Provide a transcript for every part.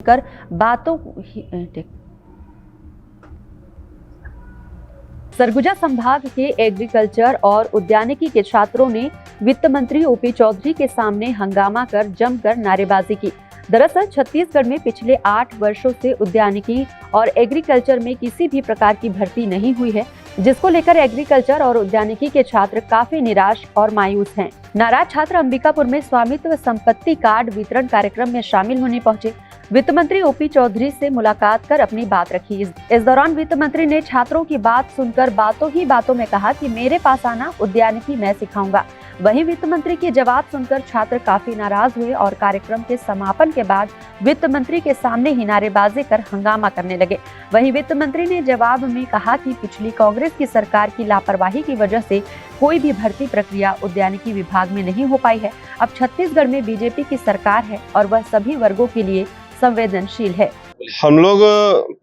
कर बातों सरगुजा संभाग के एग्रीकल्चर और उद्यानिकी के छात्रों ने वित्त मंत्री ओपी चौधरी के सामने हंगामा कर जमकर नारेबाजी की। दरअसल छत्तीसगढ़ में पिछले 8 वर्षों से उद्यानिकी और एग्रीकल्चर में किसी भी प्रकार की भर्ती नहीं हुई है, जिसको लेकर एग्रीकल्चर और उद्यानिकी के छात्र काफी निराश और मायूस हैं। नाराज छात्र अंबिकापुर में स्वामित्व संपत्ति कार्ड वितरण कार्यक्रम में शामिल होने पहुंचे। वित्त मंत्री ओपी चौधरी से मुलाकात कर अपनी बात रखी। इस दौरान वित्त मंत्री ने छात्रों की बात सुनकर बातों ही बातों में कहा कि मेरे पास आना, उद्यानिकी मैं सिखाऊंगा। वहीं वित्त मंत्री के जवाब सुनकर छात्र काफी नाराज हुए और कार्यक्रम के समापन के बाद वित्त मंत्री के सामने ही नारेबाजी कर हंगामा करने लगे। वहीं वित्त मंत्री ने जवाब में कहा कि पिछली कांग्रेस की सरकार की लापरवाही की वजह से कोई भी भर्ती प्रक्रिया उद्यानिकी विभाग में नहीं हो पाई है। अब छत्तीसगढ़ में बीजेपी की सरकार है और वह सभी वर्गों के लिए संवेदनशील है। हम लोग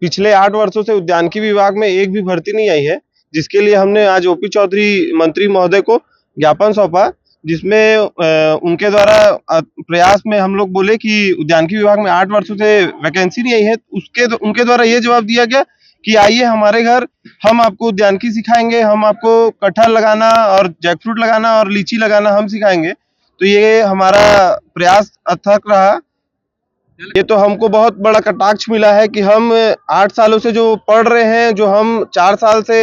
पिछले 8 वर्षों से उद्यानिकी विभाग में एक भी भर्ती नहीं आई है, जिसके लिए हमने आज ओपी चौधरी मंत्री महोदय को ज्ञापन सौंपा, जिसमें उनके द्वारा प्रयास में हम लोग बोले कि उद्यानिकी विभाग में 8 वर्षों से वैकेंसी नहीं आई है। उनके द्वारा ये जवाब दिया गया कि आइए हमारे घर, हम आपको उद्यानिकी सिखाएंगे, हम आपको कटहल लगाना और जैकफ्रूट लगाना और लीची लगाना हम सिखाएंगे। तो ये हमारा प्रयास अथक रहा। ये तो हमको बहुत बड़ा कटाक्ष मिला है कि हम 8 सालों से जो पढ़ रहे हैं, जो हम 4 साल से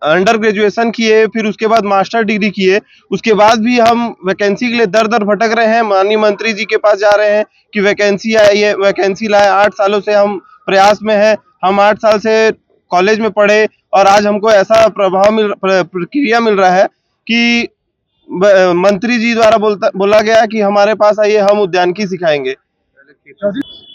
अंडर ग्रेजुएशन किए, फिर उसके बाद मास्टर डिग्री किए, उसके बाद भी हम वैकेंसी के लिए दर दर भटक रहे हैं। माननीय मंत्री जी के पास जा रहे हैं कि वैकेंसी आई है, वैकेंसी लाए। 8 सालों से हम प्रयास में हैं। हम 8 साल से कॉलेज में पढ़े और आज हमको ऐसा प्रक्रिया मिल रहा है कि मंत्री जी द्वारा बोला गया कि हमारे पास आइए, हम उद्यानिकी सिखाएंगे।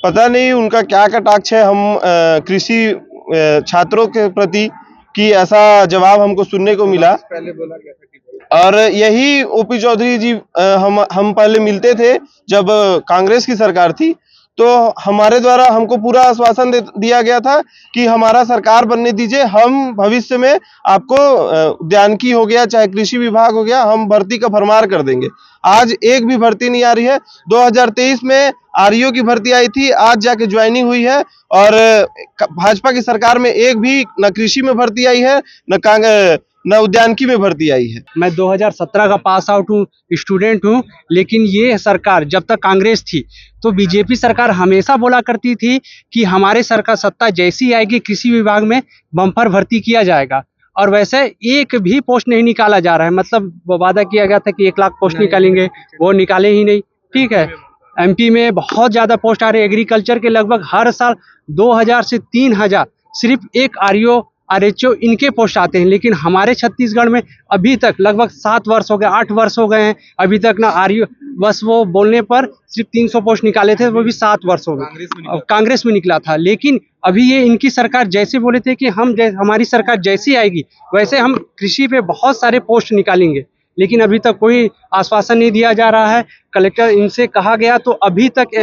पता नहीं उनका क्या कटाक्ष है हम कृषि छात्रों के प्रति कि ऐसा जवाब हमको सुनने को मिला। पहले बोला गया था और यही ओपी चौधरी जी हम पहले मिलते थे जब कांग्रेस की सरकार थी, तो हमारे द्वारा हमको पूरा आश्वासन दिया गया था कि हमारा सरकार बनने दीजिए, हम भविष्य में आपको उद्यानिकी हो गया चाहे कृषि विभाग हो गया, हम भर्ती का भरमार कर देंगे। आज एक भी भर्ती नहीं आ रही है। 2023 में आरईओ की भर्ती आई थी, आज जाके ज्वाइनिंग हुई है और भाजपा की सरकार में एक भी न कृषि में भर्ती आई है, न उद्यानिकी में भर्ती आई है। मैं 2017 का पास आउट हूँ, स्टूडेंट हूँ, लेकिन ये सरकार जब तक कांग्रेस थी तो बीजेपी सरकार हमेशा बोला करती थी कि हमारे सरकार सत्ता जैसी आएगी कृषि विभाग में बम्पर भर्ती किया जाएगा, और वैसे एक भी पोस्ट नहीं निकाला जा रहा है। मतलब वादा किया गया था कि 1 लाख पोस्ट निकालेंगे, वो निकाले ही नहीं। ठीक है, एमपी में बहुत ज्यादा पोस्ट आ रहे हैं। एग्रीकल्चर के लगभग हर साल 2000 से 3000 सिर्फ एक आरईओ आरएचओ इनके पोस्ट आते हैं, लेकिन हमारे छत्तीसगढ़ में अभी तक लगभग 7 वर्ष हो गए, 8 वर्ष हो गए हैं, अभी तक ना आरईओ, बस वो बोलने पर सिर्फ 300 पोस्ट निकाले थे, वो भी 7 वर्ष हो गए। कांग्रेस में निकला था, लेकिन अभी ये इनकी सरकार जैसे बोले थे कि हमारी सरकार जैसी आएगी वैसे हम कृषि पे बहुत सारे पोस्ट निकालेंगे, लेकिन अभी तक कोई आश्वासन नहीं दिया जा रहा है। कलेक्टर इनसे कहा गया तो अभी तक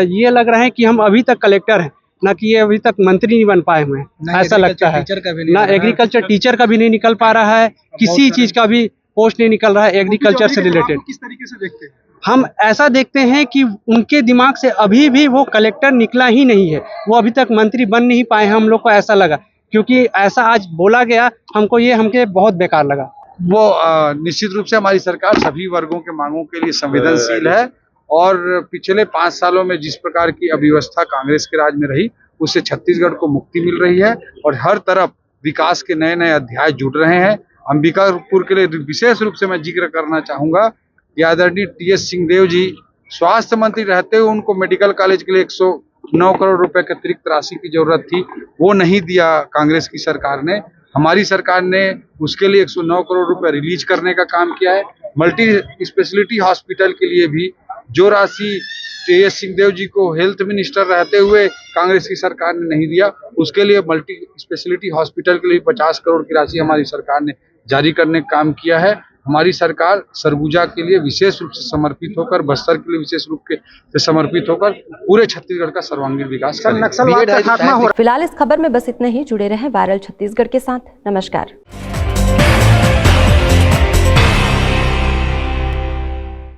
ये लग रहा है कि हम अभी तक कलेक्टर हैं, ना कि ये अभी तक मंत्री नहीं बन पाए हुए हैं, ऐसा लगता है। ना एग्रीकल्चर टीचर का भी नहीं निकल पा रहा है, किसी चीज का भी पोस्ट नहीं निकल रहा है एग्रीकल्चर से रिलेटेड। किस तरीके से देखते हैं? हम ऐसा देखते हैं कि उनके दिमाग से अभी भी वो कलेक्टर निकला ही नहीं है, वो अभी तक मंत्री बन नहीं पाए हैं। हम लोग को ऐसा लगा, क्योंकि ऐसा आज बोला गया, हमके बहुत बेकार लगा। वो निश्चित रूप से हमारी सरकार सभी वर्गों के मांगों के लिए संवेदनशील है, और पिछले 5 सालों में जिस प्रकार की अव्यवस्था कांग्रेस के राज में रही, उससे छत्तीसगढ़ को मुक्ति मिल रही है और हर तरफ विकास के नए नए अध्याय जुड़ रहे हैं। अंबिकापुर के लिए विशेष रूप से मैं जिक्र करना चाहूंगा कि आदरणीय टीएस सिंहदेव जी स्वास्थ्य मंत्री रहते हुए उनको मेडिकल कॉलेज के लिए 109 करोड़ रुपए की अतिरिक्त राशि की जरूरत थी, वो नहीं दिया कांग्रेस की सरकार ने। हमारी सरकार ने उसके लिए 109 करोड़ रुपए रिलीज करने का काम किया है। मल्टी स्पेशलिटी हॉस्पिटल के लिए भी जो राशि टीएस सिंहदेव जी को हेल्थ मिनिस्टर रहते हुए कांग्रेस की सरकार ने नहीं दिया, उसके लिए मल्टी स्पेशलिटी हॉस्पिटल के लिए 50 करोड़ की राशि हमारी सरकार ने जारी करने का काम किया है। हमारी सरकार सरगुजा के लिए विशेष रूप से समर्पित होकर, बस्तर के लिए विशेष रूप से समर्पित होकर पूरे छत्तीसगढ़ का सर्वांगीण विकास करेगी। फिलहाल इस खबर में बस इतना ही। जुड़े रहें वायरल छत्तीसगढ़ के साथ। नमस्कार।